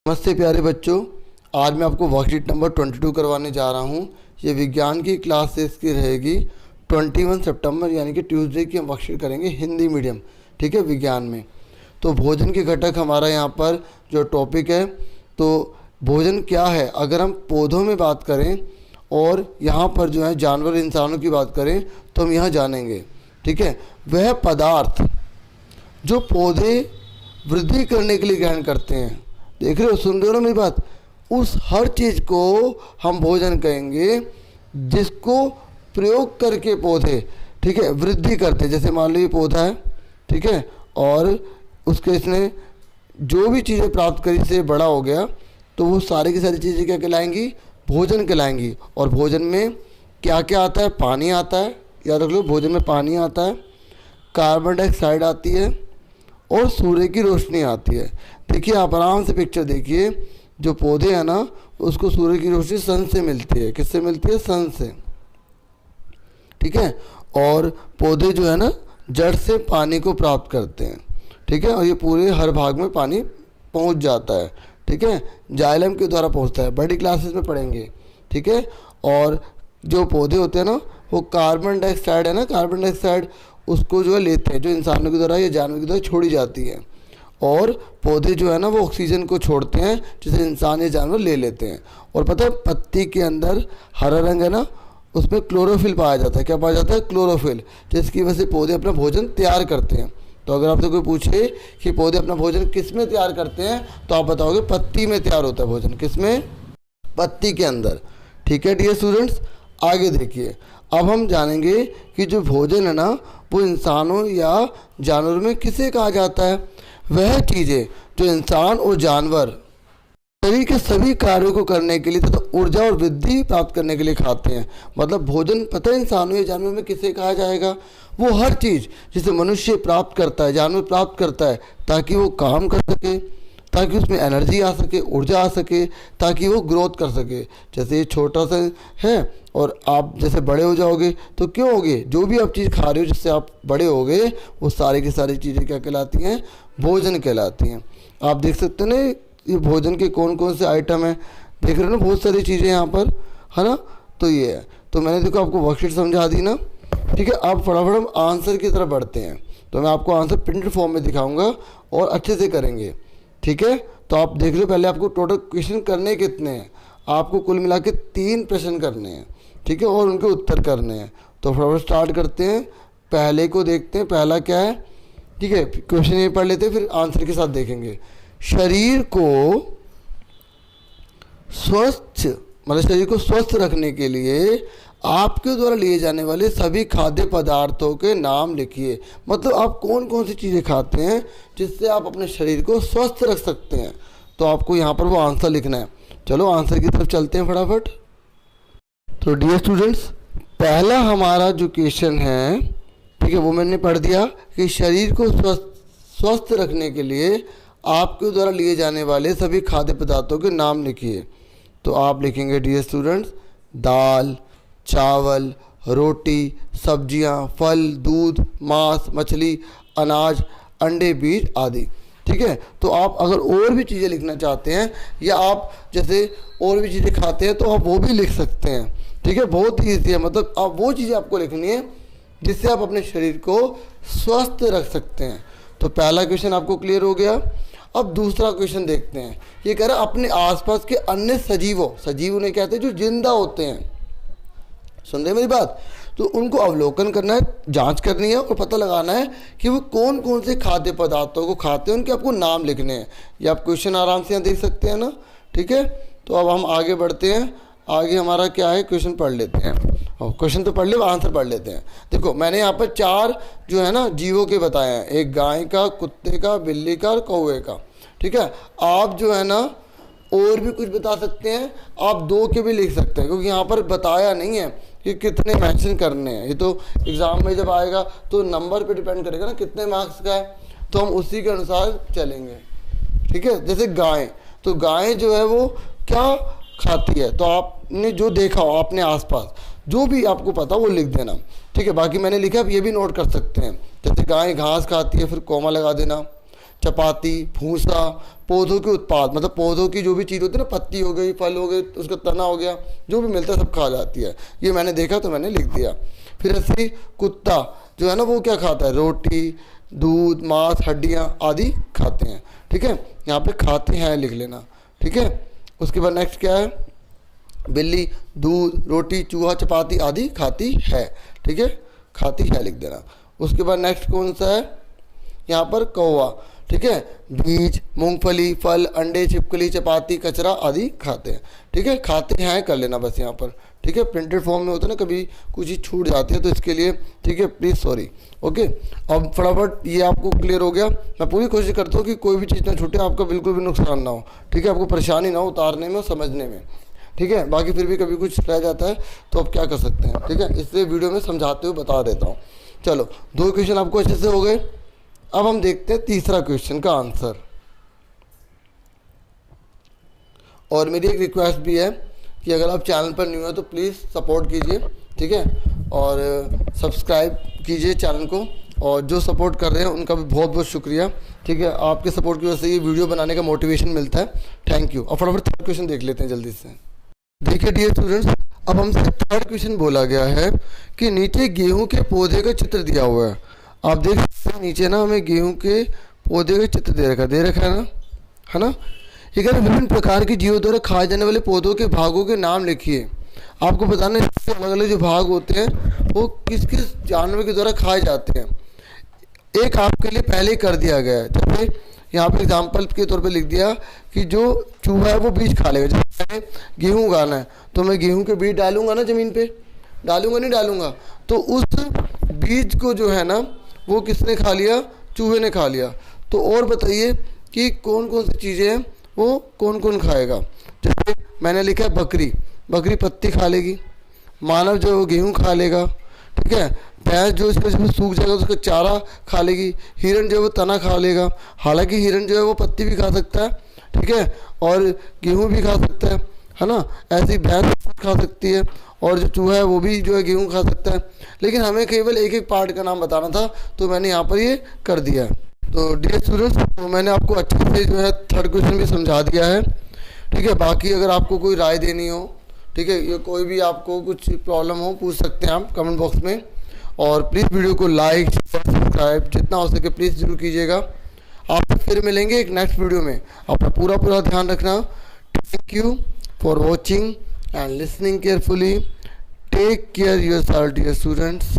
नमस्ते प्यारे बच्चों, आज मैं आपको वर्कशीट नंबर 22 करवाने जा रहा हूँ। ये विज्ञान की क्लास 6 की रहेगी। 21 सितंबर यानी कि ट्यूसडे की हम वर्कशीट करेंगे हिंदी मीडियम, ठीक है, विज्ञान में। तो भोजन के घटक हमारा यहाँ पर जो टॉपिक है, तो भोजन क्या है अगर हम पौधों में बात करें और यहाँ पर जो है जानवर इंसानों की बात करें तो हम यहाँ जानेंगे, ठीक है। वह पदार्थ जो पौधे वृद्धि करने के लिए ग्रहण करते हैं, देख रहे हो, सुन रहे हो मेरी बात, उस हर चीज़ को हम भोजन कहेंगे जिसको प्रयोग करके पौधे, ठीक है, वृद्धि करते हैं। जैसे मान लो ये पौधा है, ठीक है, और उसके इसने जो भी चीज़ें प्राप्त करी से बड़ा हो गया, तो वो सारी की सारी चीज़ें क्या कहलाएंगी? भोजन कहलाएंगी। और भोजन में क्या क्या आता है? पानी आता है, याद रख लो, भोजन में पानी आता है, कार्बन डाइऑक्साइड आती है और सूर्य की रोशनी आती है। देखिए आप आराम से पिक्चर देखिए, जो पौधे हैं ना उसको सूर्य की रोशनी सन से मिलती है। किससे मिलती है? सन से, ठीक है। और पौधे जो है ना जड़ से पानी को प्राप्त करते हैं, ठीक है, और ये पूरे हर भाग में पानी पहुंच जाता है, ठीक है, जाइलम के द्वारा पहुंचता है। बड़ी क्लासेस में पढ़ेंगे, ठीक है। और जो पौधे होते हैं ना वो कार्बन डाइऑक्साइड है ना, कार्बन डाइऑक्साइड उसको जो है लेते हैं, जो इंसानों के द्वारा या जानवर के द्वारा छोड़ी जाती है, और पौधे जो है ना वो ऑक्सीजन को छोड़ते हैं जिसे इंसान या जानवर ले लेते हैं। और पता है पत्ती के अंदर हरा रंग है ना, उसमें क्लोरोफिल पाया जाता है। क्या पाया जाता है? क्लोरोफिल, जिसकी वजह से पौधे अपना भोजन तैयार करते हैं। तो अगर आपसे कोई पूछे कि पौधे अपना भोजन किस में तैयार करते हैं, तो आप बताओगे पत्ती में तैयार होता है भोजन। किस में? पत्ती के अंदर, ठीक है डियर स्टूडेंट्स। आगे देखिए, अब हम जानेंगे कि जो भोजन है ना वो इंसानों या जानवरों में किसे कहा जाता है। वह चीज़ें जो इंसान और जानवर शरीर के सभी कार्यों को करने के लिए तथा ऊर्जा और वृद्धि प्राप्त करने के लिए खाते हैं। मतलब भोजन पता है इंसानों या जानवरों में किसे कहा जाएगा? वो हर चीज़ जिसे मनुष्य प्राप्त करता है, जानवर प्राप्त करता है, ताकि वो काम कर सके, ताकि उसमें एनर्जी आ सके, ऊर्जा आ सके, ताकि वो ग्रोथ कर सके। जैसे ये छोटा सा है और आप जैसे बड़े हो जाओगे तो क्यों होगे? जो भी आप चीज़ खा रहे हो जिससे आप बड़े होगे, वो सारी की सारी चीज़ें क्या कहलाती हैं? भोजन कहलाती हैं। आप देख सकते हो ना ये भोजन के कौन कौन से आइटम हैं, देख रहे हो ना, बहुत सारी चीज़ें यहाँ पर, है ना। तो ये है, तो मैंने देखो आपको वर्कशीट समझा दी ना, ठीक है। अब फटाफट हम आंसर की तरफ बढ़ते हैं। तो मैं आपको आंसर प्रिंटेड फॉर्म में दिखाऊंगा और अच्छे से करेंगे, ठीक है। तो आप देख लो, पहले आपको टोटल क्वेश्चन करने कितने हैं? आपको कुल मिला के 3 प्रश्न करने हैं, ठीक है, और उनके उत्तर करने हैं। तो फटाफट स्टार्ट करते हैं। पहले को देखते हैं, पहला क्या है, ठीक है। क्वेश्चन ये पढ़ लेते हैं, फिर आंसर के साथ देखेंगे। शरीर को स्वस्थ, मतलब शरीर को स्वस्थ रखने के लिए आपके द्वारा लिए जाने वाले सभी खाद्य पदार्थों के नाम लिखिए। मतलब आप कौन कौन सी चीज़ें खाते हैं जिससे आप अपने शरीर को स्वस्थ रख सकते हैं। तो आपको यहाँ पर वो आंसर लिखना है। चलो आंसर की तरफ चलते हैं फटाफट। तो डियर स्टूडेंट्स, पहला हमारा जो क्वेश्चन है, ठीक है, वो मैंने पढ़ दिया कि शरीर को स्वस्थ रखने के लिए आपके द्वारा लिए जाने वाले सभी खाद्य पदार्थों के नाम लिखिए। तो आप लिखेंगे डियर स्टूडेंट्स, दाल, चावल, रोटी, सब्जियां, फल, दूध, मांस, मछली, अनाज, अंडे, बीज आदि, ठीक है। तो आप अगर और भी चीज़ें लिखना चाहते हैं या आप जैसे और भी चीज़ें खाते हैं तो आप वो भी लिख सकते हैं, ठीक है। बहुत ही ईजी है, मतलब आप वो चीज़ें आपको लिखनी है जिससे आप अपने शरीर को स्वस्थ रख सकते हैं। तो पहला क्वेश्चन आपको क्लियर हो गया। अब दूसरा क्वेश्चन देखते हैं। ये कह रहा है अपने आसपास के अन्य सजीवों, सजीव उन्हें कहते हैं जो जिंदा होते हैं, सुन रहे मेरी बात, तो उनको अवलोकन करना है, जांच करनी है और पता लगाना है कि वो कौन कौन से खाद्य पदार्थों को खाते हैं, उनके आपको नाम लिखने हैं। ये आप क्वेश्चन आराम से यहाँ देख सकते हैं ना, ठीक है। तो अब हम आगे बढ़ते हैं। आगे हमारा क्या है, क्वेश्चन पढ़ लेते हैं। और क्वेश्चन तो पढ़ ले, आंसर पढ़ लेते हैं। देखो मैंने यहाँ पर 4 जो है ना जीवों के बताए हैं, एक गाय का, कुत्ते का, बिल्ली का और कौवे का, ठीक है। आप जो है ना और भी कुछ बता सकते हैं, आप 2 के भी लिख सकते हैं, क्योंकि यहाँ पर बताया नहीं है कि कितने मेंशन करने हैं। ये तो एग्ज़ाम में जब आएगा तो नंबर पे डिपेंड करेगा ना कितने मार्क्स का है, तो हम उसी के अनुसार चलेंगे, ठीक है। जैसे गाय, तो गाय जो है वो क्या खाती है, तो आपने जो देखा हो अपने आसपास, जो भी आपको पता वो लिख देना, ठीक है। बाकी मैंने लिखा, आप ये भी नोट कर सकते हैं। जैसे गाय घास खाती है, फिर कॉमा लगा देना। चपाती, भूसा, पौधों के उत्पाद, मतलब पौधों की जो भी चीज़ होती है ना, पत्ती हो गई, फल हो गए, उसका तना हो गया, जो भी मिलता है सब खा जाती है। ये मैंने देखा तो मैंने लिख दिया। फिर ऐसे कुत्ता जो है ना वो क्या खाता है, रोटी, दूध, मांस, हड्डियाँ आदि खाते हैं। ठीक है, यहाँ पे खाते हैं लिख लेना। ठीक है, उसके बाद नेक्स्ट क्या है, बिल्ली दूध, रोटी, चूहा, चपाती आदि खाती है। ठीक है, खाती है लिख देना। उसके बाद नेक्स्ट कौन सा है, यहाँ पर कौवा। ठीक है, बीज, मूंगफली, फल, अंडे, छिपकली, चपाती, कचरा आदि खाते हैं। ठीक है, खाते हैं कर लेना बस यहाँ पर। ठीक है, प्रिंटेड फॉर्म में होता है ना, कभी कुछ चीज़ छूट जाती है तो इसके लिए ठीक है, प्लीज़ सॉरी। ओके, अब फटाफट ये आपको क्लियर हो गया। मैं पूरी कोशिश करता हूँ कि कोई भी चीज़ ना छूटे, आपका बिल्कुल भी नुकसान ना हो। ठीक है, आपको परेशानी ना हो उतारने में और समझने में। ठीक है, बाकी फिर भी कभी कुछ रह जाता है तो आप क्या कर सकते हैं। ठीक है, इसलिए वीडियो में समझाते हुए बता देता हूँ। चलो, 2 क्वेश्चन आपको अच्छे से हो गए। अब हम देखते हैं तीसरा क्वेश्चन का आंसर। और मेरी एक रिक्वेस्ट भी है कि अगर आप चैनल पर न्यू है तो प्लीज़ सपोर्ट कीजिए। ठीक है, और सब्सक्राइब कीजिए चैनल को, और जो सपोर्ट कर रहे हैं उनका भी बहुत बहुत शुक्रिया। ठीक है, आपके सपोर्ट की वजह से ये वीडियो बनाने का मोटिवेशन मिलता है। Thank you. और फटाफट थर्ड क्वेश्चन देख लेते हैं जल्दी से। देखिए डियर स्टूडेंट्स, अब हमसे थर्ड क्वेश्चन बोला गया है कि नीचे गेहूं के पौधे का चित्र दिया हुआ है। आप देख सकते हैं नीचे ना हमें गेहूं के पौधे का चित्र दे रखा है ना, है ना। ये कह रहे विभिन्न प्रकार के जीवों द्वारा खाए जाने वाले पौधों के भागों के नाम लिखिए। आपको बताना है अलग अलग जो भाग होते हैं वो किस किस जानवर के द्वारा खाए जाते हैं। एक आपके लिए पहले ही कर दिया गया है, जैसे यहाँ पे एग्जाम्पल के तौर पे लिख दिया कि जो चूहा है वो बीज खा लेगा। जैसे मैंने गेहूँ उगाना है तो मैं गेहूँ के बीज डालूंगा ना, ज़मीन पे डालूंगा नहीं डालूंगा, तो उस बीज को जो है ना वो किसने खा लिया, चूहे ने खा लिया। तो और बताइए कि कौन कौन सी चीज़ें हैं वो कौन कौन खाएगा। जैसे मैंने लिखा है बकरी, बकरी पत्ती खा लेगी, मानव जो है वो गेहूँ खा लेगा। ठीक है, भैंस जो इसका जब सूख जाएगा तो उसका चारा खा लेगी, हिरन जो है वो तना खा लेगा, हालांकि हिरन जो है वो पत्ती भी खा सकता है। ठीक है, और गेहूँ भी खा सकता है ना। ऐसी भैंस खा सकती है, और जो चूहा है वो भी जो है गेहूँ खा सकता है। लेकिन हमें केवल एक एक पार्ट का नाम बताना था तो मैंने यहाँ पर ये कर दिया है। तो डियर स्टूडेंट्स, तो मैंने आपको अच्छे से जो है थर्ड क्वेश्चन भी समझा दिया है। ठीक है, बाकी अगर आपको कोई राय देनी हो, ठीक है, ये कोई भी आपको कुछ प्रॉब्लम हो पूछ सकते हैं आप कमेंट बॉक्स में। और प्लीज़ वीडियो को लाइक सब्सक्राइब जितना हो सके प्लीज़ ज़रूर कीजिएगा। आपसे फिर मिलेंगे एक नेक्स्ट वीडियो में। अपना पूरा ध्यान रखना। Thank you for watching and listening carefully. Take care yourself dear students.